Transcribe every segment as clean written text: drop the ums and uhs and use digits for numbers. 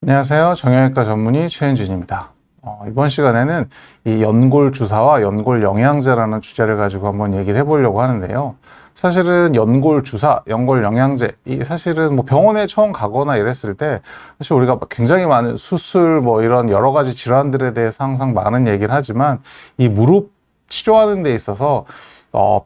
안녕하세요. 정형외과 전문의 최현진입니다. 이번 시간에는 이 연골 주사와 연골 영양제라는 주제를 가지고 한번 얘기를 해보려고 하는데요. 사실은 연골 주사, 연골 영양제, 이 사실은 뭐 병원에 처음 가거나 이랬을 때 사실 우리가 굉장히 많은 수술 뭐 이런 여러 가지 질환들에 대해서 항상 많은 얘기를 하지만 이 무릎 치료하는 데 있어서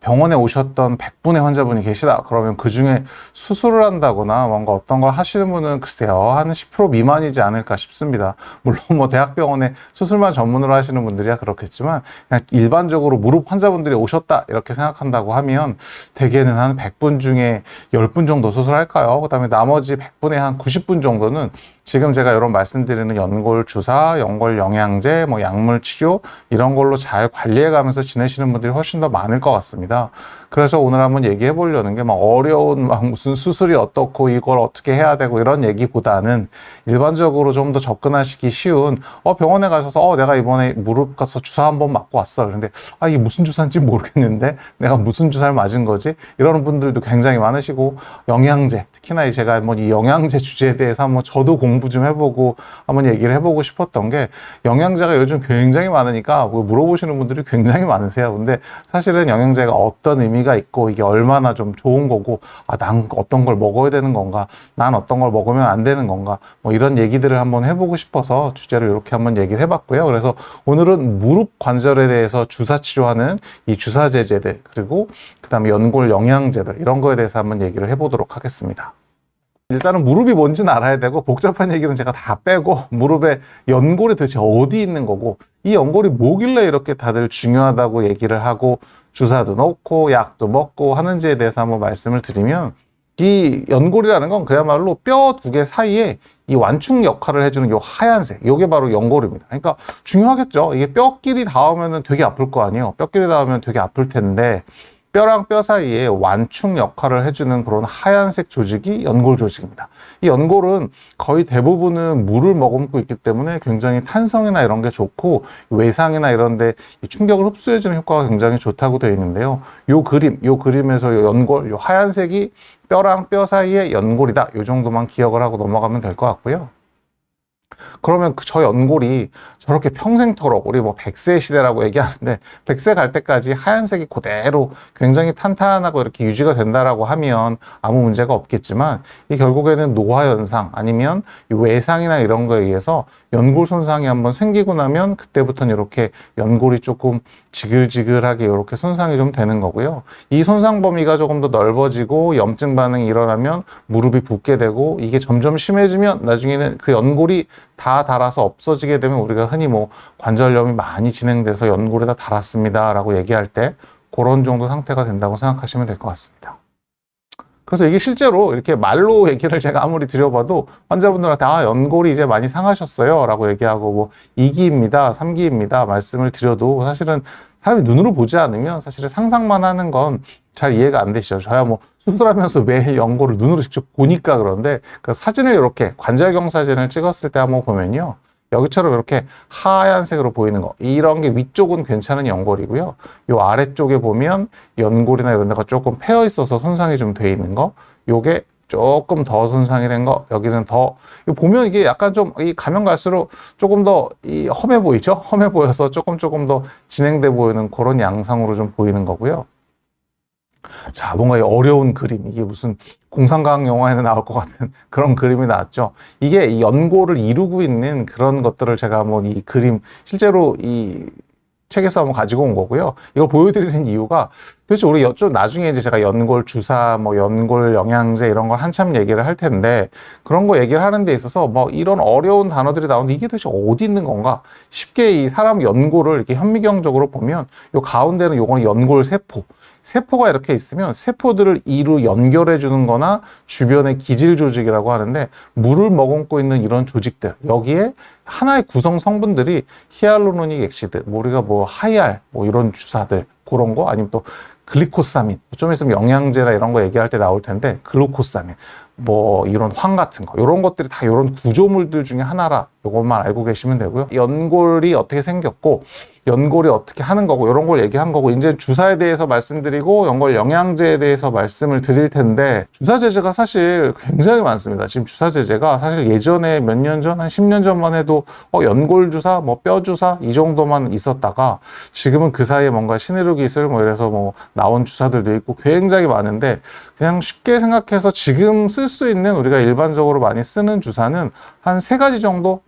병원에 오셨던 100분의 환자분이 계시다. 그러면 그 중에 수술을 한다거나 뭔가 어떤 걸 하시는 분은 글쎄요, 한 10% 미만이지 않을까 싶습니다. 물론 뭐 대학병원에 수술만 전문으로 하시는 분들이야 그렇겠지만, 그냥 일반적으로 무릎 환자분들이 오셨다 이렇게 생각한다고 하면 대개는 한 100분 중에 10분 정도 수술할까요? 그 다음에 나머지 100분의 한 90분 정도는 지금 제가 이런 말씀드리는 연골 주사, 연골 영양제, 뭐 약물 치료 이런 걸로 잘 관리해 가면서 지내시는 분들이 훨씬 더 많을 것 같습니다. 그래서 오늘 한번 얘기해 보려는 게 막 어려운 막 무슨 수술이 어떻고 이걸 어떻게 해야 되고 이런 얘기보다는 일반적으로 좀 더 접근하시기 쉬운 병원에 가셔서 내가 이번에 무릎 가서 주사 한번 맞고 왔어. 그런데 이게 무슨 주사인지 모르겠는데 내가 무슨 주사를 맞은 거지? 이러는 분들도 굉장히 많으시고, 영양제, 특히나 제가 한번 이 영양제 주제에 대해서 한번 저도 공부 좀 해보고 한번 얘기를 해보고 싶었던 게, 영양제가 요즘 굉장히 많으니까 물어보시는 분들이 굉장히 많으세요. 근데 사실은 영양제가 어떤 의미가 있고 이게 얼마나 좀 좋은 거고, 난 어떤 걸 먹어야 되는 건가, 난 어떤 걸 먹으면 안 되는 건가, 뭐 이런 얘기들을 한번 해보고 싶어서 주제를 이렇게 한번 얘기를 해봤고요. 그래서 오늘은 무릎 관절에 대해서 주사 치료하는 이 주사제제들, 그리고 그 다음에 연골 영양제들, 이런 거에 대해서 한번 얘기를 해보도록 하겠습니다. 일단은 무릎이 뭔지는 알아야 되고, 복잡한 얘기는 제가 다 빼고 무릎에 연골이 도대체 어디 있는 거고, 이 연골이 뭐길래 이렇게 다들 중요하다고 얘기를 하고 주사도 넣고 약도 먹고 하는지에 대해서 한번 말씀을 드리면, 이 연골이라는 건 그야말로 뼈 두 개 사이에 이 완충 역할을 해주는 요 하얀색, 요게 바로 연골입니다. 그러니까 중요하겠죠. 이게 뼈끼리 닿으면 되게 아플 거 아니에요. 뼈끼리 닿으면 되게 아플 텐데, 뼈랑 뼈 사이에 완충 역할을 해주는 그런 하얀색 조직이 연골 조직입니다. 이 연골은 거의 대부분은 물을 머금고 있기 때문에 굉장히 탄성이나 이런 게 좋고, 외상이나 이런 데 충격을 흡수해주는 효과가 굉장히 좋다고 되어 있는데요. 요 그림에서 요 연골, 요 하얀색이 뼈랑 뼈 사이에 연골이다. 요 정도만 기억을 하고 넘어가면 될 것 같고요. 그러면 저 연골이 저렇게 평생토록, 우리 뭐 100세 시대라고 얘기하는데 100세 갈 때까지 하얀색이 그대로 굉장히 탄탄하고 이렇게 유지가 된다라고 하면 아무 문제가 없겠지만, 이 결국에는 노화 현상 아니면 외상이나 이런 거에 의해서 연골 손상이 한번 생기고 나면 그때부터는 이렇게 연골이 조금 지글지글하게 이렇게 손상이 좀 되는 거고요. 이 손상 범위가 조금 더 넓어지고 염증 반응이 일어나면 무릎이 붓게 되고, 이게 점점 심해지면 나중에는 그 연골이 다 닳아서 없어지게 되면 우리가 흔히 뭐 관절염이 많이 진행돼서 연골에다 닳았습니다 라고 얘기할 때 그런 정도 상태가 된다고 생각하시면 될 것 같습니다. 그래서 이게 실제로 이렇게 말로 얘기를 제가 아무리 드려봐도 환자분들한테 연골이 이제 많이 상하셨어요 라고 얘기하고, 뭐 2기입니다, 3기입니다 말씀을 드려도 사실은 사람이 눈으로 보지 않으면 사실은 상상만 하는 건 잘 이해가 안 되시죠. 저야 뭐 수술하면서 매일 연골을 눈으로 직접 보니까 그런데, 그 사진을 이렇게 관절경 사진을 찍었을 때 한번 보면요, 여기처럼 이렇게 하얀색으로 보이는 거, 이런 게 위쪽은 괜찮은 연골이고요. 요 아래쪽에 보면 연골이나 이런 데가 조금 패여 있어서 손상이 좀 돼 있는 거, 요게 조금 더 손상이 된 거, 여기는 더, 보면 이게 약간 좀 이 가면 갈수록 조금 더 이 험해 보이죠? 험해 보여서 조금 더 진행돼 보이는 그런 양상으로 좀 보이는 거고요. 자, 뭔가 이 어려운 그림, 이게 무슨 공상과학 영화에는 나올 것 같은 그런 그림이 나왔죠. 이게 이 연골을 이루고 있는 그런 것들을 제가 한번 이 그림, 실제로 이 책에서 한번 가지고 온 거고요. 이걸 보여드리는 이유가, 도대체 우리 좀 나중에 이제 제가 연골 주사, 뭐 연골 영양제 이런 걸 한참 얘기를 할 텐데, 그런 거 얘기를 하는 데 있어서 뭐 이런 어려운 단어들이 나오는데 이게 도대체 어디 있는 건가? 쉽게 이 사람 연골을 이렇게 현미경적으로 보면 요 가운데는 요거는 연골 세포. 세포가 이렇게 있으면 세포들을 이루 연결해 주는 거나 주변의 기질 조직이라고 하는데, 물을 머금고 있는 이런 조직들, 여기에 하나의 구성 성분들이 히알루로닉 액시드, 우리가 뭐 하이알, 뭐 이런 주사들, 그런 거, 아니면 또 글리코사민, 좀 있으면 영양제나 이런 거 얘기할 때 나올 텐데, 글루코사민, 뭐 이런 황 같은 거, 이런 것들이 다 이런 구조물들 중에 하나라, 이것만 알고 계시면 되고요. 연골이 어떻게 생겼고, 연골이 어떻게 하는 거고 이런 걸 얘기한 거고, 이제 주사에 대해서 말씀드리고 연골 영양제에 대해서 말씀을 드릴 텐데, 주사 제제가 사실 굉장히 많습니다. 지금 주사 제제가 사실 예전에 몇 년 전, 한 10년 전만 해도 연골 주사, 뭐 뼈 주사 이 정도만 있었다가 지금은 그 사이에 뭔가 신의료 기술 뭐 이래서 뭐 나온 주사들도 있고 굉장히 많은데, 그냥 쉽게 생각해서 지금 쓸 수 있는, 우리가 일반적으로 많이 쓰는 주사는 한 3가지 정도,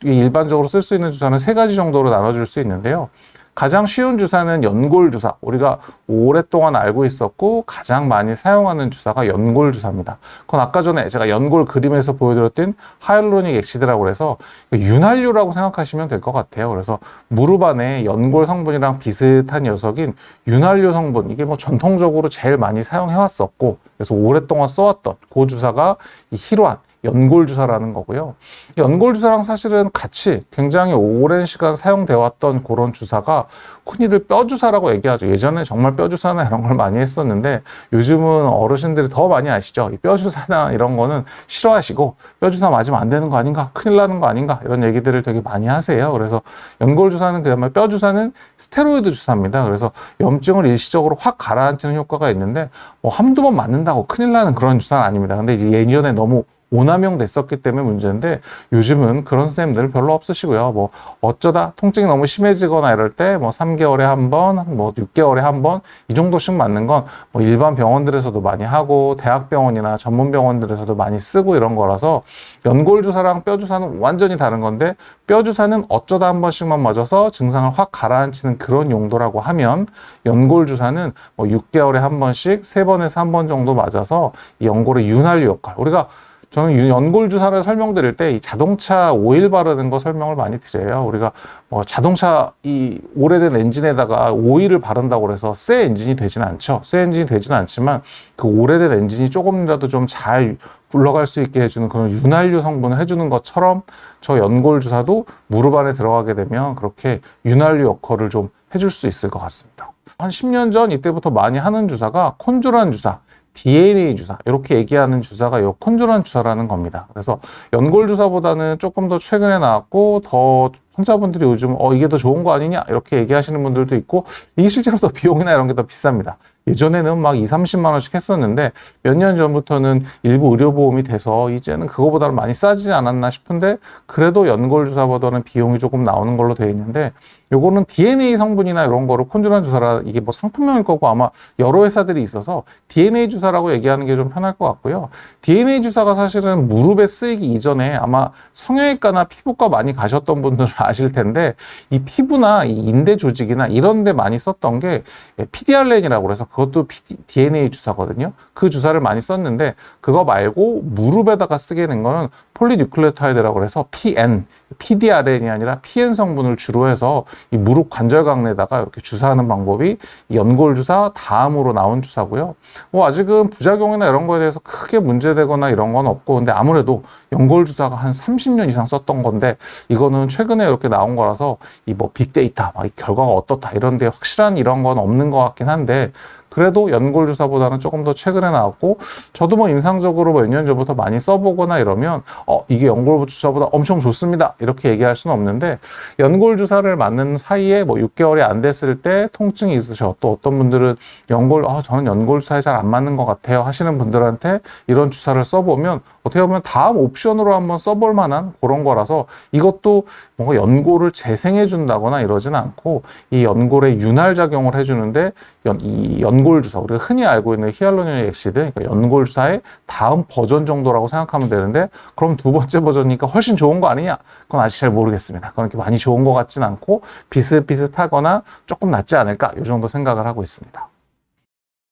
일반적으로 쓸 수 있는 주사는 3가지 정도로 나눠줄 수 있는데요. 가장 쉬운 주사는 연골 주사, 우리가 오랫동안 알고 있었고 가장 많이 사용하는 주사가 연골 주사입니다. 그건 아까 전에 제가 연골 그림에서 보여드렸던 하이알루로닉 액시드라고 해서 윤활유라고 생각하시면 될 것 같아요. 그래서 무릎 안에 연골 성분이랑 비슷한 녀석인 윤활유 성분, 이게 뭐 전통적으로 제일 많이 사용해 왔었고, 그래서 오랫동안 써왔던 그 주사가 이 힐환 연골 주사라는 거고요. 연골 주사랑 사실은 같이 굉장히 오랜 시간 사용되어 왔던 그런 주사가 흔히들 뼈 주사라고 얘기하죠. 예전에 정말 뼈 주사나 이런 걸 많이 했었는데 요즘은 어르신들이 더 많이 아시죠. 이 뼈 주사나 이런 거는 싫어하시고, 뼈 주사 맞으면 안 되는 거 아닌가, 큰일 나는 거 아닌가, 이런 얘기들을 되게 많이 하세요. 그래서 연골 주사는 그야말로 뼈 주사는 스테로이드 주사입니다. 그래서 염증을 일시적으로 확 가라앉히는 효과가 있는데 뭐 한두 번 맞는다고 큰일 나는 그런 주사는 아닙니다. 근데 이제 예전에 너무 오남용 됐었기 때문에 문제인데, 요즘은 그런 쌤들 별로 없으시고요. 뭐 어쩌다 통증이 너무 심해지거나 이럴 때 뭐 3개월에 한 번, 뭐 6개월에 한 번 이 정도씩 맞는 건 뭐 일반 병원들에서도 많이 하고 대학병원이나 전문 병원들에서도 많이 쓰고 이런 거라서, 연골 주사랑 뼈 주사는 완전히 다른 건데, 뼈 주사는 어쩌다 한 번씩만 맞아서 증상을 확 가라앉히는 그런 용도라고 하면, 연골 주사는 뭐 6개월에 한 번씩 3번에서 한 번 정도 맞아서 이 연골의 윤활유 역할, 우리가 저는 연골 주사를 설명드릴 때 이 자동차 오일 바르는 거 설명을 많이 드려요. 우리가 뭐 자동차 이 오래된 엔진에다가 오일을 바른다고 해서 새 엔진이 되지는 않죠. 새 엔진이 되지는 않지만 그 오래된 엔진이 조금이라도 좀 잘 굴러갈 수 있게 해주는 그런 윤활유 성분을 해주는 것처럼, 저 연골 주사도 무릎 안에 들어가게 되면 그렇게 윤활유 역할을 좀 해줄 수 있을 것 같습니다. 한 10년 전 이때부터 많이 하는 주사가 콘졸한 주사, DNA 주사, 이렇게 얘기하는 주사가 요 콘졸한 주사라는 겁니다. 그래서 연골 주사보다는 조금 더 최근에 나왔고, 더 환자분들이 요즘 이게 더 좋은 거 아니냐 이렇게 얘기하시는 분들도 있고, 이게 실제로 더 비용이나 이런 게 더 비쌉니다. 예전에는 막 20, 30만 원씩 했었는데 몇 년 전부터는 일부 의료보험이 돼서 이제는 그거보다는 많이 싸지지 않았나 싶은데, 그래도 연골 주사보다는 비용이 조금 나오는 걸로 되어 있는데, 요거는 DNA 성분이나 이런 거를 콘졸한 주사라, 이게 뭐 상품명일 거고 아마 여러 회사들이 있어서 DNA 주사라고 얘기하는 게 좀 편할 것 같고요. DNA 주사가 사실은 무릎에 쓰이기 이전에 아마 성형외과나 피부과 많이 가셨던 분들은 아실 텐데, 이 피부나 이 인대 조직이나 이런 데 많이 썼던 게 PDRN이라고 해서, 그것도 DNA 주사거든요. 그 주사를 많이 썼는데, 그거 말고 무릎에다가 쓰게 된 거는 폴리뉴클레오타이드라고 해서 PN, PDRN이 아니라 PN 성분을 주로 해서 이 무릎 관절강내에다가 이렇게 주사하는 방법이 연골 주사 다음으로 나온 주사고요. 뭐 아직은 부작용이나 이런 거에 대해서 크게 문제되거나 이런 건 없고, 근데 아무래도 연골 주사가 한 30년 이상 썼던 건데, 이거는 최근에 이렇게 나온 거라서 이 뭐 빅데이터, 막 이 결과가 어떻다 이런 데 확실한 이런 건 없는 것 같긴 한데, 그래도 연골 주사보다는 조금 더 최근에 나왔고, 저도 뭐 임상적으로 몇 년 전부터 많이 써보거나 이러면 이게 연골 주사보다 엄청 좋습니다 이렇게 얘기할 수는 없는데, 연골 주사를 맞는 사이에 뭐 6개월이 안 됐을 때 통증이 있으셔, 또 어떤 분들은 저는 연골 주사에 잘 안 맞는 것 같아요 하시는 분들한테 이런 주사를 써보면 어떻게 보면 다음 옵션으로 한번 써볼 만한 그런 거라서, 이것도 뭔가 연골을 재생해 준다거나 이러진 않고, 이 연골에 윤활 작용을 해주는데, 이 연골 주사, 우리가 흔히 알고 있는 히알루로닉 액시드, 그러니까 연골 주사의 다음 버전 정도라고 생각하면 되는데, 그럼 두 번째 버전이니까 훨씬 좋은 거 아니냐? 그건 아직 잘 모르겠습니다. 그건 이렇게 많이 좋은 것 같진 않고 비슷비슷하거나 조금 낫지 않을까, 이 정도 생각을 하고 있습니다.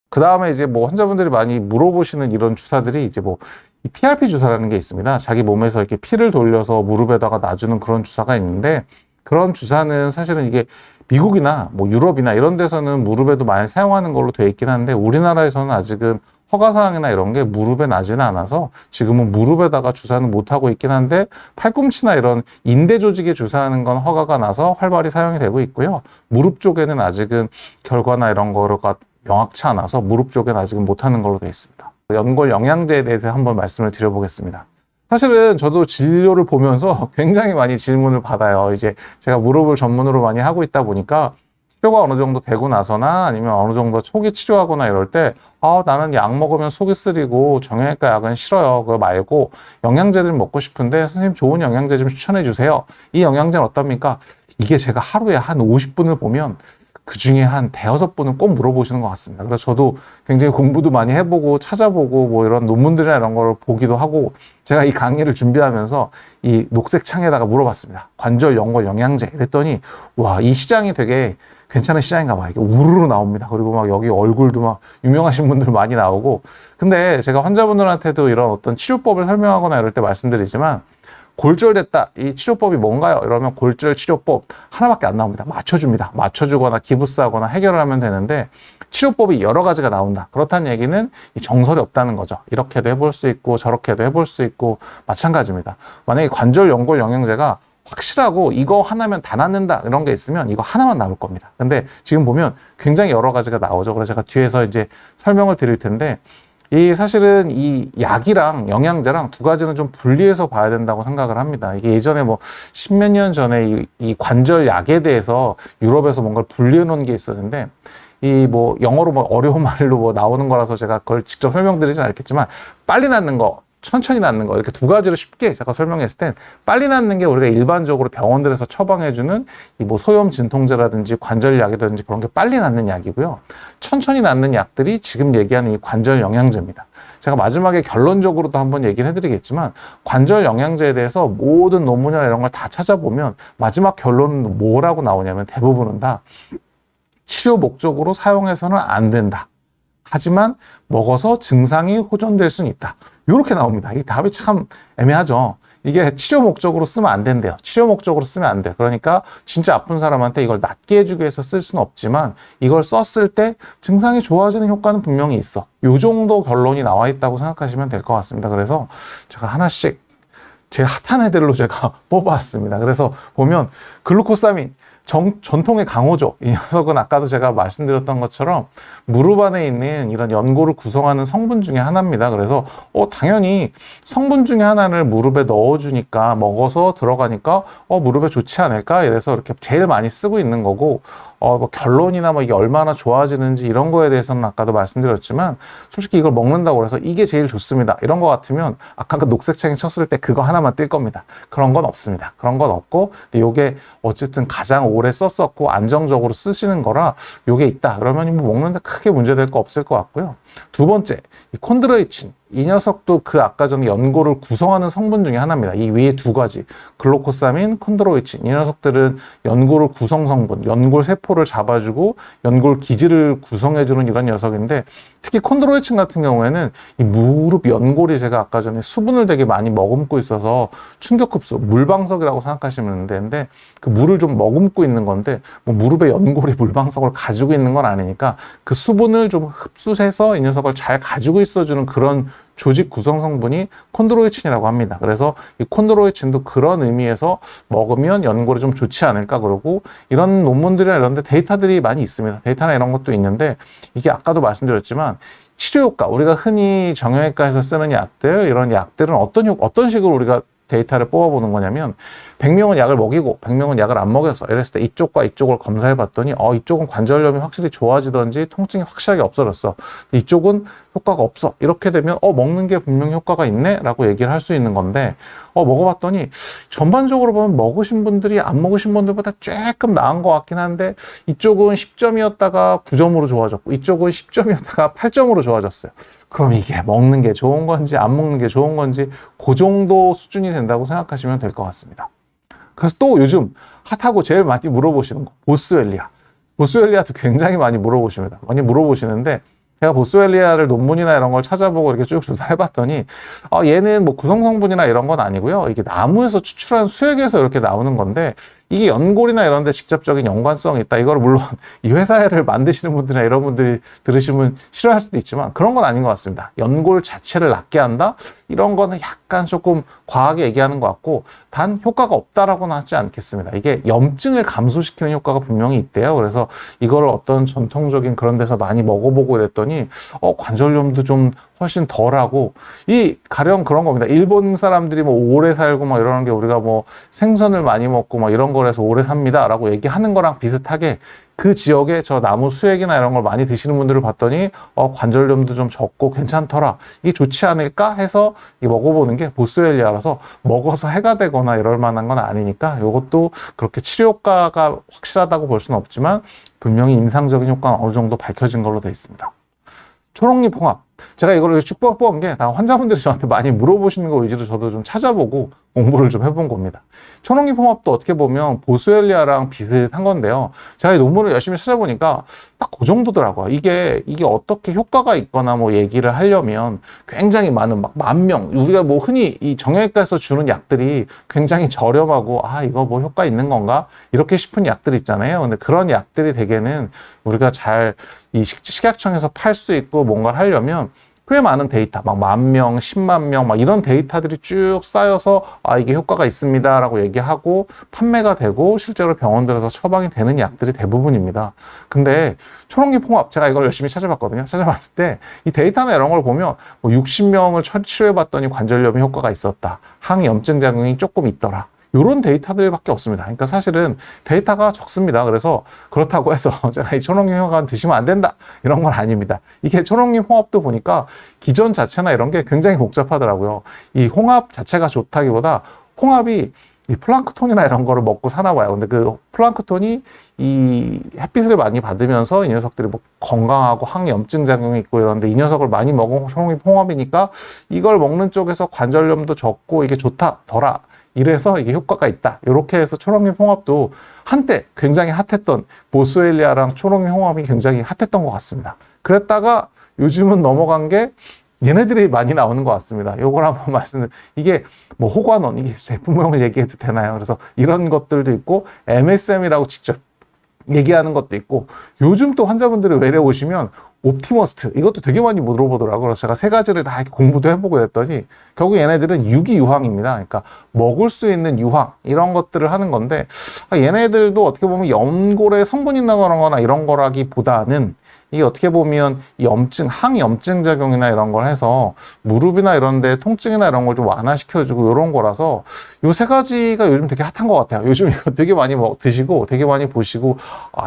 그 다음에 이제 뭐 환자분들이 많이 물어보시는 이런 주사들이 이제 뭐 이 PRP 주사라는 게 있습니다. 자기 몸에서 이렇게 피를 돌려서 무릎에다가 놔주는 그런 주사가 있는데, 그런 주사는 사실은 이게 미국이나 뭐 유럽이나 이런 데서는 무릎에도 많이 사용하는 걸로 되어 있긴 한데, 우리나라에서는 아직은 허가사항이나 이런 게 무릎에 나지는 않아서 지금은 무릎에다가 주사는 못하고 있긴 한데, 팔꿈치나 이런 인대 조직에 주사하는 건 허가가 나서 활발히 사용이 되고 있고요. 무릎 쪽에는 아직은 결과나 이런 거가 명확치 않아서 무릎 쪽에는 아직은 못하는 걸로 되어 있습니다. 연골 영양제에 대해서 한번 말씀을 드려보겠습니다. 사실은 저도 진료를 보면서 굉장히 많이 질문을 받아요. 이제 제가 무릎을 전문으로 많이 하고 있다 보니까 치료가 어느 정도 되고 나서나 아니면 어느 정도 초기 치료하거나 이럴 때 나는 약 먹으면 속이 쓰리고 정형외과 약은 싫어요. 그거 말고 영양제들 먹고 싶은데 선생님 좋은 영양제 좀 추천해 주세요. 이 영양제는 어떻습니까? 이게 제가 하루에 한 50분을 보면 그 중에 한 대여섯 분은 꼭 물어보시는 것 같습니다. 그래서 저도 굉장히 공부도 많이 해보고 찾아보고 뭐 이런 논문들이나 이런 걸 보기도 하고 제가 이 강의를 준비하면서 이 녹색 창에다가 물어봤습니다. 관절 연골 영양제. 그랬더니 와, 이 시장이 되게 괜찮은 시장인가 봐요. 이게 우르르 나옵니다. 그리고 막 여기 얼굴도 막 유명하신 분들 많이 나오고. 근데 제가 환자분들한테도 이런 어떤 치료법을 설명하거나 이럴 때 말씀드리지만 골절됐다. 이 치료법이 뭔가요? 이러면 골절 치료법 하나밖에 안 나옵니다. 맞춰줍니다. 맞춰주거나 기부스하거나 해결을 하면 되는데 치료법이 여러 가지가 나온다. 그렇다는 얘기는 이 정설이 없다는 거죠. 이렇게도 해볼 수 있고 저렇게도 해볼 수 있고 마찬가지입니다. 만약에 관절 연골 영양제가 확실하고 이거 하나면 다 낫는다 이런 게 있으면 이거 하나만 나올 겁니다. 근데 지금 보면 굉장히 여러 가지가 나오죠. 그래서 제가 뒤에서 이제 설명을 드릴 텐데 이 사실은 이 약이랑 영양제랑 두 가지는 좀 분리해서 봐야 된다고 생각을 합니다. 이게 예전에 뭐 십몇 년 전에 이 관절 약에 대해서 유럽에서 뭔가를 분리해 놓은 게 있었는데 이 뭐 영어로 뭐 어려운 말로 뭐 나오는 거라서 제가 그걸 직접 설명드리진 않겠지만 빨리 낫는 거 천천히 낫는 거 이렇게 두 가지를 쉽게 제가 설명했을 땐 빨리 낫는 게 우리가 일반적으로 병원들에서 처방해주는 이 뭐 소염 진통제라든지 관절약이라든지 그런 게 빨리 낫는 약이고요. 천천히 낫는 약들이 지금 얘기하는 이 관절 영양제입니다. 제가 마지막에 결론적으로도 한번 얘기를 해드리겠지만 관절 영양제에 대해서 모든 논문이나 이런 걸 다 찾아보면 마지막 결론은 뭐라고 나오냐면 대부분은 다 치료 목적으로 사용해서는 안 된다. 하지만 먹어서 증상이 호전될 수는 있다. 이렇게 나옵니다. 이 답이 참 애매하죠. 이게 치료 목적으로 쓰면 안 된대요. 치료 목적으로 쓰면 안 돼요. 그러니까 진짜 아픈 사람한테 이걸 낫게 해주기 위해서 쓸 수는 없지만 이걸 썼을 때 증상이 좋아지는 효과는 분명히 있어. 이 정도 결론이 나와 있다고 생각하시면 될 것 같습니다. 그래서 제가 하나씩 제일 핫한 애들로 제가 뽑아왔습니다. 그래서 보면 글루코사민 전통의 강호죠. 이 녀석은 아까도 제가 말씀드렸던 것처럼 무릎 안에 있는 이런 연골을 구성하는 성분 중에 하나입니다. 그래서 당연히 성분 중에 하나를 무릎에 넣어주니까 먹어서 들어가니까 무릎에 좋지 않을까 이래서 이렇게 제일 많이 쓰고 있는 거고 뭐 결론이나 뭐 이게 얼마나 좋아지는지 이런 거에 대해서는 아까도 말씀드렸지만 솔직히 이걸 먹는다고 해서 이게 제일 좋습니다. 이런 거 같으면 아까 그 녹색창에 쳤을 때 그거 하나만 뜰 겁니다. 그런 건 없습니다. 그런 건 없고 근데 요게 어쨌든 가장 오래 썼었고 안정적으로 쓰시는 거라 요게 있다. 그러면 뭐 먹는데 크게 문제될 거 없을 것 같고요. 두 번째, 이 콘드로이친. 이 녀석도 그 아까 전에 연골을 구성하는 성분 중에 하나입니다. 이 위에 두 가지, 글루코사민, 콘드로이친. 이 녀석들은 연골을 구성 성분, 연골 세포를 잡아주고 연골 기질을 구성해주는 이런 녀석인데 특히 콘드로이친 같은 경우에는 이 무릎 연골이 제가 아까 전에 수분을 되게 많이 머금고 있어서 충격흡수, 물방석이라고 생각하시면 되는데 그 물을 좀 머금고 있는 건데 뭐 무릎에 연골이 물방석을 가지고 있는 건 아니니까 그 수분을 좀 흡수해서 이 녀석을 잘 가지고 있어주는 그런 조직 구성 성분이 콘드로이친이라고 합니다. 그래서 이 콘드로이친도 그런 의미에서 먹으면 연골이 좀 좋지 않을까 그러고 이런 논문들이나 이런 데 데이터들이 많이 있습니다. 데이터나 이런 것도 있는데 이게 아까도 말씀드렸지만 치료 효과, 우리가 흔히 정형외과에서 쓰는 약들, 이런 약들은 어떤 식으로 우리가 데이터를 뽑아보는 거냐면 100명은 약을 먹이고 100명은 약을 안 먹였어. 이랬을 때 이쪽과 이쪽을 검사해 봤더니 이쪽은 관절염이 확실히 좋아지던지 통증이 확실하게 없어졌어. 이쪽은 효과가 없어. 이렇게 되면 먹는 게 분명히 효과가 있네 라고 얘기를 할 수 있는 건데 먹어봤더니 전반적으로 보면 먹으신 분들이 안 먹으신 분들보다 조금 나은 것 같긴 한데 이쪽은 10점이었다가 9점으로 좋아졌고 이쪽은 10점이었다가 8점으로 좋아졌어요. 그럼 이게 먹는 게 좋은 건지 안 먹는 게 좋은 건지 그 정도 수준이 된다고 생각하시면 될 것 같습니다. 그래서 또 요즘 핫하고 제일 많이 물어보시는 거 보스웰리아. 보스웰리아도 굉장히 많이 물어보십니다. 많이 물어보시는데 제가 보스웰리아를 논문이나 이런 걸 찾아보고 이렇게 쭉 조사해봤더니 얘는 뭐 구성성분이나 이런 건 아니고요. 이게 나무에서 추출한 수액에서 이렇게 나오는 건데 이게 연골이나 이런 데 직접적인 연관성이 있다. 이걸 물론 이 회사를 만드시는 분들이나 이런 분들이 들으시면 싫어할 수도 있지만 그런 건 아닌 것 같습니다. 연골 자체를 낫게 한다? 이런 거는 약간 조금 과하게 얘기하는 것 같고, 단 효과가 없다라고는 하지 않겠습니다. 이게 염증을 감소시키는 효과가 분명히 있대요. 그래서 이거를 어떤 전통적인 그런 데서 많이 먹어보고 이랬더니 관절염도 좀 훨씬 덜하고, 이 가령 그런 겁니다. 일본 사람들이 뭐 오래 살고 막 이러는 게 우리가 뭐 생선을 많이 먹고 막 이런 거라서 오래 삽니다 라고 얘기하는 거랑 비슷하게, 그 지역에 저 나무 수액이나 이런 걸 많이 드시는 분들을 봤더니 관절염도 좀 적고 괜찮더라, 이게 좋지 않을까 해서 먹어보는 게 보스웰리아라서, 먹어서 해가 되거나 이럴 만한 건 아니니까 이것도 그렇게 치료 효과가 확실하다고 볼 수는 없지만 분명히 임상적인 효과는 어느 정도 밝혀진 걸로 되어 있습니다. 초록잎 홍합, 제가 이걸 쭉 뽑은 게 다 환자분들이 저한테 많이 물어보시는 거 위주로 저도 좀 찾아보고 공부를 좀 해본 겁니다. 초록잎 홍합도 어떻게 보면 보스웰리아랑 비슷한 건데요, 제가 이 논문을 열심히 찾아보니까 딱 그 정도더라고요. 이게 어떻게 효과가 있거나 뭐 얘기를 하려면 굉장히 많은 막 10,000명, 우리가 뭐 흔히 이 정형외과에서 주는 약들이 굉장히 저렴하고 이거 뭐 효과 있는 건가 이렇게 싶은 약들 있잖아요. 근데 그런 약들이 대개는 우리가 잘 이 식약청에서 팔 수 있고 뭔가를 하려면 꽤 많은 데이터, 막 10,000명, 100,000명, 막 이런 데이터들이 쭉 쌓여서 이게 효과가 있습니다 라고 얘기하고 판매가 되고 실제로 병원들에서 처방이 되는 약들이 대부분입니다. 근데 초록잎 홍합, 제가 이걸 열심히 찾아봤거든요. 찾아봤을 때 이 데이터나 이런 걸 보면 뭐 60명을 치료해봤더니 관절염에 효과가 있었다, 항염증 작용이 조금 있더라, 이런 데이터들밖에 없습니다. 그러니까 사실은 데이터가 적습니다. 그래서 그렇다고 해서 제가 이 초록잎 홍합 드시면 안 된다 이런 건 아닙니다. 이게 초록잎 홍합도 보니까 기전 자체나 이런 게 굉장히 복잡하더라고요. 이 홍합 자체가 좋다기보다 홍합이 이 플랑크톤이나 이런 거를 먹고 사나 봐요. 근데 그 플랑크톤이 이 햇빛을 많이 받으면서 이 녀석들이 뭐 건강하고 항염증 작용이 있고 이런데, 이 녀석을 많이 먹은 초록잎 홍합이니까 이걸 먹는 쪽에서 관절염도 적고 이게 좋다, 덜하, 이래서 이게 효과가 있다, 이렇게 해서 초록잎 홍합도 한때 굉장히 핫했던, 보스웰리아랑 초록잎 홍합이 굉장히 핫했던 것 같습니다. 그랬다가 요즘은 넘어간 게 얘네들이 많이 나오는 것 같습니다. 요걸 한번 이게 뭐 호관원, 이게 제품명을 얘기해도 되나요? 그래서 이런 것들도 있고 MSM이라고 직접 얘기하는 것도 있고, 요즘 또 환자분들이 외래 오시면 옵티머스트, 이것도 되게 많이 물어보더라고요. 그래서 제가 세 가지를 다 공부도 해보고 그랬더니 결국 얘네들은 유기유황입니다. 그러니까 먹을 수 있는 유황, 이런 것들을 하는 건데, 얘네들도 어떻게 보면 연골에 성분이 나거나 이런 거라기보다는 이게 어떻게 보면 염증, 항염증 작용이나 이런 걸 해서 무릎이나 이런 데 통증이나 이런 걸 좀 완화시켜주고 이런 거라서, 요 세 가지가 요즘 되게 핫한 것 같아요. 요즘 이거 되게 많이 드시고 되게 많이 보시고,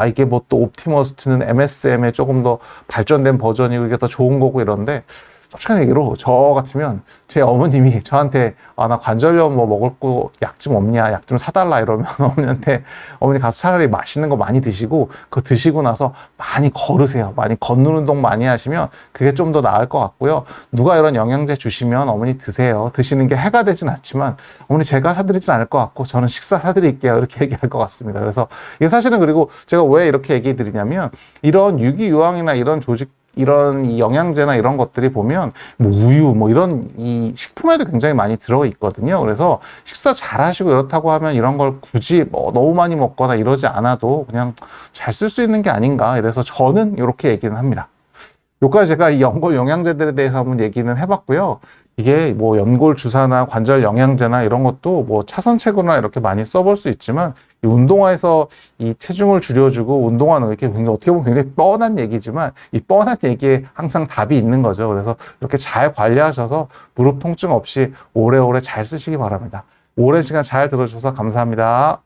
이게 뭐 또 옵티머스트는 MSM의 조금 더 발전된 버전이고 이게 더 좋은 거고 이런데, 솔직한 얘기로 저 같으면 제 어머님이 저한테 나 관절염 뭐 먹을 거 약 좀 없냐, 약 좀 사달라 이러면 어머니한테, 어머니 가서 차라리 맛있는 거 많이 드시고 그거 드시고 나서 많이 걸으세요. 많이 걷는 운동 많이 하시면 그게 좀 더 나을 것 같고요. 누가 이런 영양제 주시면 어머니 드세요. 드시는 게 해가 되진 않지만 어머니 제가 사드리진 않을 것 같고 저는 식사 사드릴게요, 이렇게 얘기할 것 같습니다. 그래서 이게 사실은, 그리고 제가 왜 이렇게 얘기 드리냐면, 이런 유기유황이나 이런 이런 이 영양제나 이런 것들이 보면 뭐 우유 뭐 이런 이 식품에도 굉장히 많이 들어 있거든요. 그래서 식사 잘 하시고 이렇다고 하면 이런 걸 굳이 뭐 너무 많이 먹거나 이러지 않아도 그냥 잘 쓸 수 있는 게 아닌가, 이래서 저는 이렇게 얘기는 합니다. 여기까지 제가 이 연골 영양제들에 대해서 한번 얘기는 해봤고요. 이게 뭐 연골 주사나 관절 영양제나 이런 것도 뭐 차선책으로나 이렇게 많이 써볼 수 있지만, 이 운동화에서 이 체중을 줄여주고 운동화는 이렇게 굉장히 어떻게 보면 굉장히 뻔한 얘기지만, 이 뻔한 얘기에 항상 답이 있는 거죠. 그래서 이렇게 잘 관리하셔서 무릎 통증 없이 오래오래 잘 쓰시기 바랍니다. 오랜 시간 잘 들어주셔서 감사합니다.